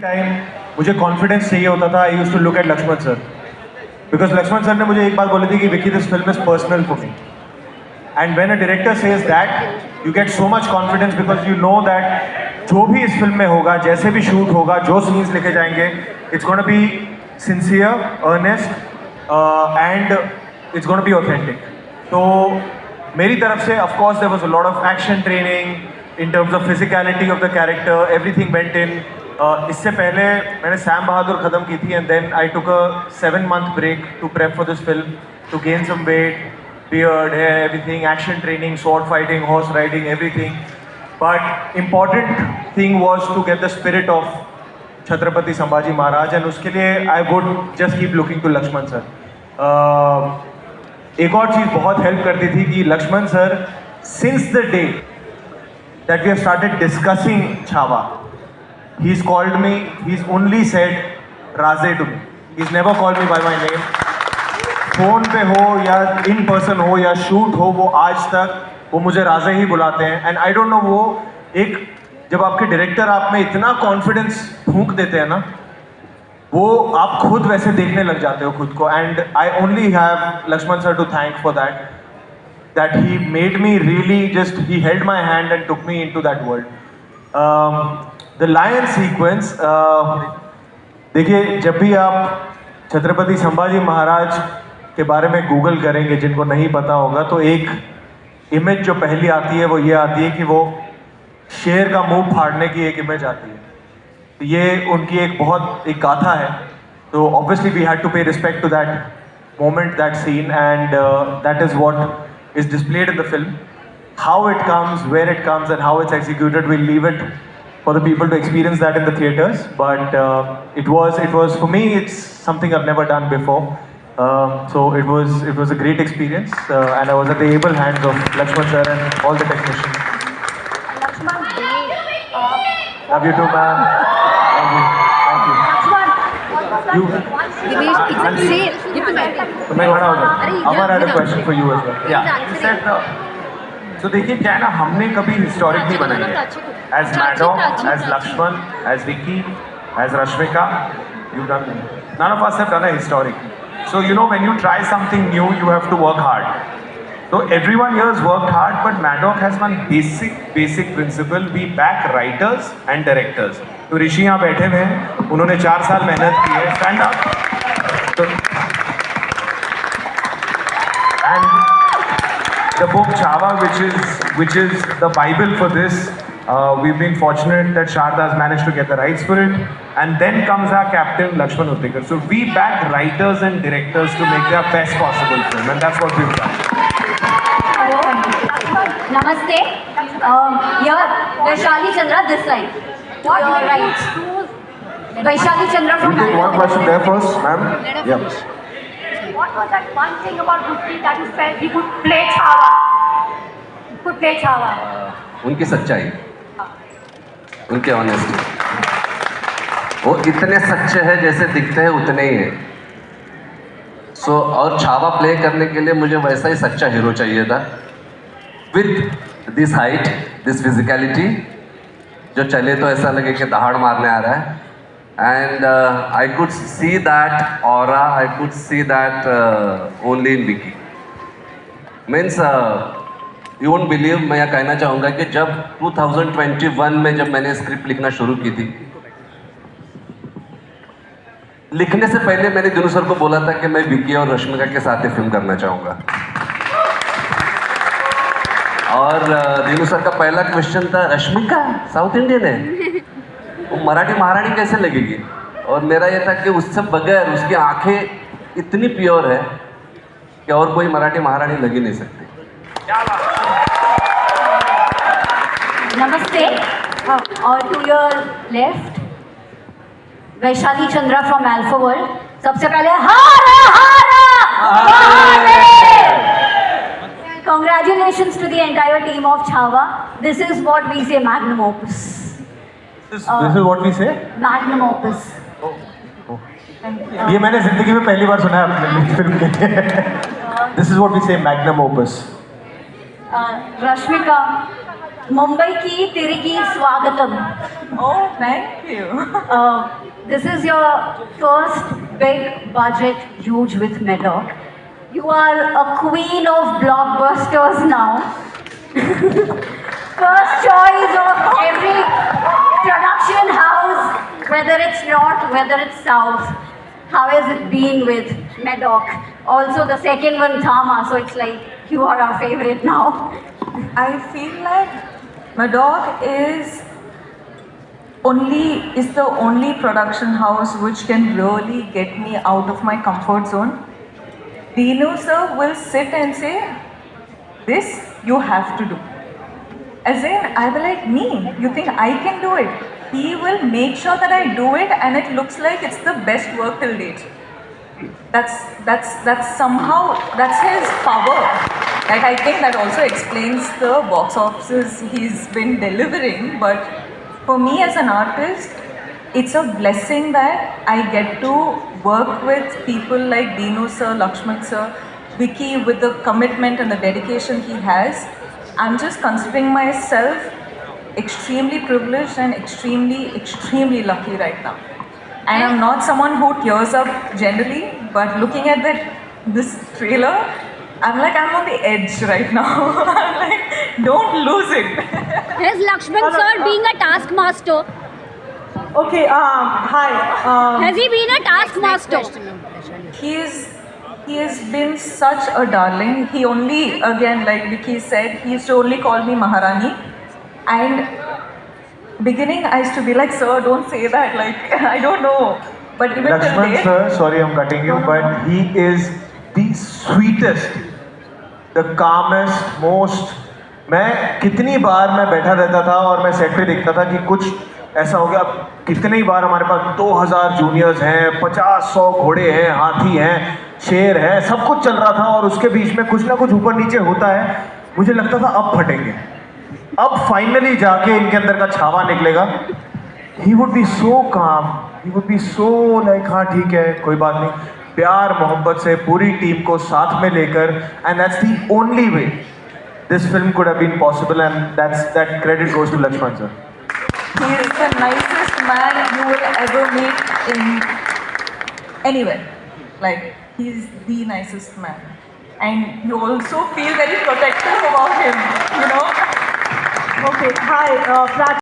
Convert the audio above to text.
Time मुझे confidence चाहिए होता था. I used to look at Laxman sir because Laxman sir ने मुझे एक बात बोली थी कि Vicky this film is personal for me. And when a director says that you get so much confidence because you know that जो भी इस फिल्म में होगा, जैसे भी शूट होगा, जो सीन्स लिखे जाएंगे, it's gonna be sincere, earnest and it's gonna be authentic. तो मेरी तरफ से of course there was a lot of action training in terms of physicality of the character, everything went in. इससे पहले मैंने सैम बहादुर ख़त्म की थी and then I took a 7-month break to prep for this film, to gain some weight, beard, hair, everything, action training, sword fighting, horse riding, everything. But important thing was to get the spirit of Chhatrapati Sambhaji Maharaj and उसके लिए I would just keep looking to Lakshman sir. एक और चीज़ बहुत help करती थी कि Laxman sir since the day that we have started discussing Chhaava, he's called me, he's only said Raze to me. He's never called me by my name. Phone पे हो या in person हो या शूट हो, वो आज तक वो मुझे राजे ही बुलाते हैं. एंड आई डोंट नो, वो एक जब आपके डायरेक्टर आप में इतना कॉन्फिडेंस फूंक देते हैं ना, वो आप खुद वैसे देखने लग जाते हो खुद को. And I only have Laxman sir to thank for that he made me really just, he held my hand and took me into that world. The lion sequence, देखिए जब भी आप छत्रपति संभाजी महाराज के बारे में गूगल करेंगे, जिनको नहीं पता होगा, तो एक इमेज जो पहली आती है वो ये आती है कि वो शेर का मुंह फाड़ने की एक इमेज आती है. तो ये उनकी एक गाथा है. तो obviously we had to pay respect to that moment, that scene, and that is what is displayed in the film. How it comes, where it comes and how it's executed, we'll leave it for the people to experience that in the theaters. But it was for me, it's something I've never done before. So it was a great experience, and I was at the able hands of Lakshman sir and all the technicians. Lakshman, Love you too, ma'am. Thank you. Lakshman, You. Dinesh, it's a sale. Give the mic. So मैं खड़ा हो जाऊँ. Amar had a question for you as well. Yeah, he said, so देखिए क्या है ना, हमने कभी हिस्टोरिक नहीं बनाई है. As Madog, as Lakshman, as Vicky, as Rashmika, you've done. None of us have done a historic. So you know, when you try something new, you have to work hard. So everyone here has worked hard, but Madog has one basic principle: we back writers and directors. तो ऋषि यहाँ बैठे हुए हैं, उन्होंने 4 साल मेहनत की है. Stand up. तो and the book Chhaava, which is the Bible for this. We've been fortunate that Sharda has managed to get the rights for it, and then comes our captain Lakshman Uttikar. So we back writers and directors to make their best possible film, and that's what we've done. Namaste. Here, Vaishali Chandra, this side. To your right. Vaishali Chandra from We'll take one question there first, ma'am. Yeah. What was that one thing about Ruchi that you felt he could play Chhaava? He could play Chhaava. उनकी सच्चाई, उनके honesty, वो इतने सच्चे हैं जैसे दिखते हैं उतने ही हैं. सो और छावा प्ले करने के लिए मुझे वैसा ही सच्चा हीरो चाहिए था, with this height, this physicality, जो चले तो ऐसा लगे कि दहाड़ मारने आ रहा है. And I could see that aura, I could see that only in Vicky. Means you won't believe, मैं यह कहना चाहूँगा कि जब 2021 में जब मैंने स्क्रिप्ट लिखना शुरू की थी, लिखने से पहले मैंने दिनू सर को बोला था कि मैं विकी और रश्मिका के साथ ही फिल्म करना चाहूँगा. और दिनू सर का पहला क्वेश्चन था, रश्मिका साउथ इंडियन है, वो मराठी महारानी कैसे लगेगी? और मेरा ये था कि उससे बगैर, उसकी आंखें इतनी प्योर है कि और कोई मराठी महारानी लग ही नहीं सकती. Namaste. और to your left, Vaishali Chandra from Alpha World. सबसे पहले Congratulations to the entire team of Chhaava. This is what we say magnum opus. This is what we say. Magnum opus. ये मैंने जिंदगी में पहली बार सुना है अपने फिल्म के. This is what we say magnum opus. Rashmika, Mumbai ki Tirigi Swagatam. Oh, thank you. This is your first big budget huge with Medoc. You are a queen of blockbusters now. First choice of every production house, whether it's north, whether it's south. How has it been with Medoc? Also the second one, Thama, so it's like you are our favorite now. I feel like Madoc is the only production house which can really get me out of my comfort zone. Dinu sir will sit and say, this you have to do. As in, I will like, me, you think I can do it? He will make sure that I do it and it looks like it's the best work till date. That's somehow, that's his power. Like, I think that also explains the box offices he's been delivering. But for me as an artist, it's a blessing that I get to work with people like Dinu sir, Lakshman sir, Vicky, with the commitment and the dedication he has. I'm just considering myself extremely privileged and extremely lucky right now. And I'm not someone who tears up generally, but looking at this trailer, I'm like, I'm on the edge right now. I'm like, don't lose it. Is Lakshman sir being a taskmaster? Okay, hi. Has he been a taskmaster? He has been such a darling. He only, again, like Vicky said, he used to only call me Maharani. And beginning, I used to be like, sir, don't say that. Like, I don't know. But even till Lakshman date, sir, sorry I'm cutting you, but he is the sweetest, the calmest, most. मैं कितनी बार मैं बैठा रहता था और मैं set पे देखता था कि कुछ ऐसा हो गया. अब कितनी बार हमारे पास 2000 जूनियर्स हैं, 50-100 घोड़े हैं, हाथी हैं, शेर है, सब कुछ चल रहा था और उसके बीच में कुछ ना कुछ ऊपर नीचे होता है. मुझे लगता था अब फटेंगे, अब फाइनली जाके इनके अंदर का छावा निकलेगा. ही वुड बी सो काम, he would be so like हाँ ठीक है कोई बात नहीं, प्यार मोहब्बत से पूरी टीम को साथ में लेकर. And that's the only way this film could have been possible and that credit goes to Laxman sir. he is the nicest man you will ever meet in anywhere. Like, he's the nicest man. And you also feel very protective about him, you know? Okay, hi.